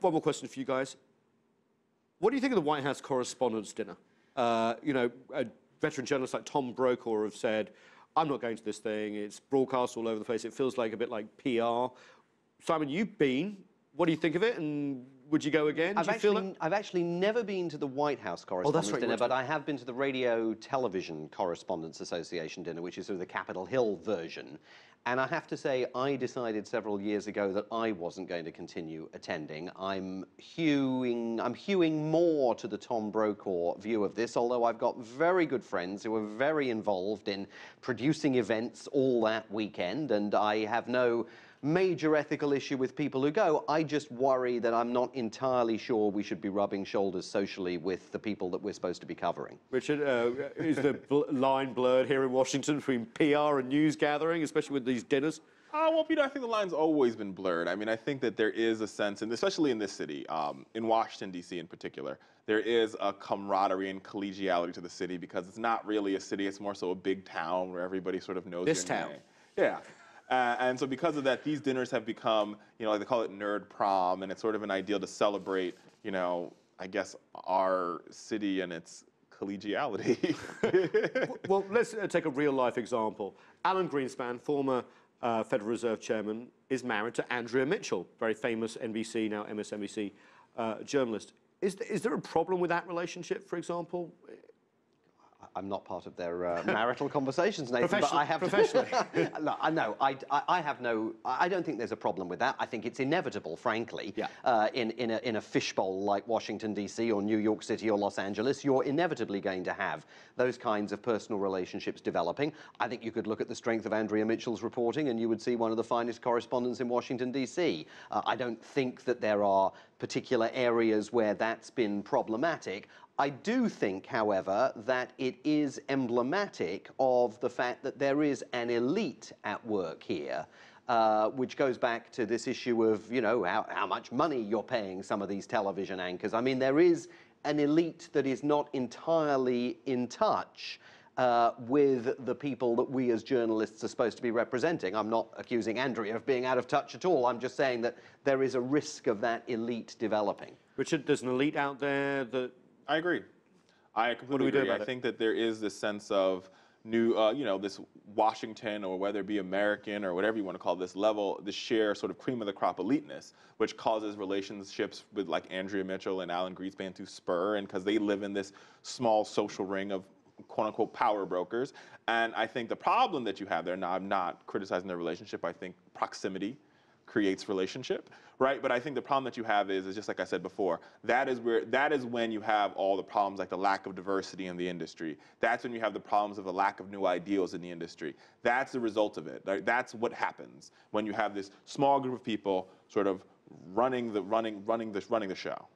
One more question for you guys. What do you think of the White House Correspondents' dinner? You know, veteran journalists like Tom Brokaw have said, I'm not going to this thing. It's broadcast all over the place. It feels like a bit like PR. Simon, you've been. What do you think of it? And would you go again? I've actually never been to the White House Correspondents' dinner, but I have been to the Radio Television Correspondents Association dinner, which is sort of the Capitol Hill version. And I have to say, I decided several years ago that I wasn't going to continue attending. I'm hewing more to the Tom Brokaw view of this, although I've got very good friends who are very involved in producing events all that weekend, and I have no major ethical issue with people who go. I just worry that I'm not entirely sure we should be rubbing shoulders socially with the people that we're supposed to be covering. Richard, is the line blurred here in Washington between PR and news gathering, especially with these dinners? Well, Peter, I think the line's always been blurred. I mean, I think that there is a sense, and especially in this city, in Washington, D.C. in particular, there is a camaraderie and collegiality to the city because it's not really a city, it's more so a big town where everybody sort of knows this town. Name. Yeah. And so because of that, these dinners have become, you know, like they call it nerd prom, and it's sort of an ideal to celebrate, you know, I guess our city and its collegiality. Well, let's take a real-life example. Alan Greenspan, former Federal Reserve Chairman, is married to Andrea Mitchell, very famous NBC, now MSNBC journalist. Is there a problem with that relationship, for example? I'm not part of their marital conversations, Nathan, but I have professionally. No, I have no. I don't think there's a problem with that. I think it's inevitable, frankly. Yeah. In a fishbowl like Washington D.C. or New York City or Los Angeles, you're inevitably going to have those kinds of personal relationships developing. I think you could look at the strength of Andrea Mitchell's reporting, and you would see one of the finest correspondents in Washington D.C. I don't think that there are particular areas where that's been problematic. I do think, however, that it is emblematic of the fact that there is an elite at work here, which goes back to this issue of, you know, how much money you're paying some of these television anchors. I mean, there is an elite that is not entirely in touch with the people that we as journalists are supposed to be representing. I'm not accusing Andrea of being out of touch at all. I'm just saying that there is a risk of that elite developing. Richard, there's an elite out there that... I agree. I completely agree. I think that there is this sense of new, you know, this Washington, or whether it be American or whatever you want to call this level, this sheer sort of cream of the crop eliteness, which causes relationships with like Andrea Mitchell and Alan Greenspan to spur, and because they live in this small social ring of quote unquote power brokers. And I think the problem that you have there, now I'm not criticizing their relationship, I think proximity creates relationship, right? But I think the problem that you have is just like I said before, that is when you have all the problems like the lack of diversity in the industry. That's when you have the problems of the lack of new ideals in the industry. That's the result of it. Right? That's what happens when you have this small group of people sort of running the show.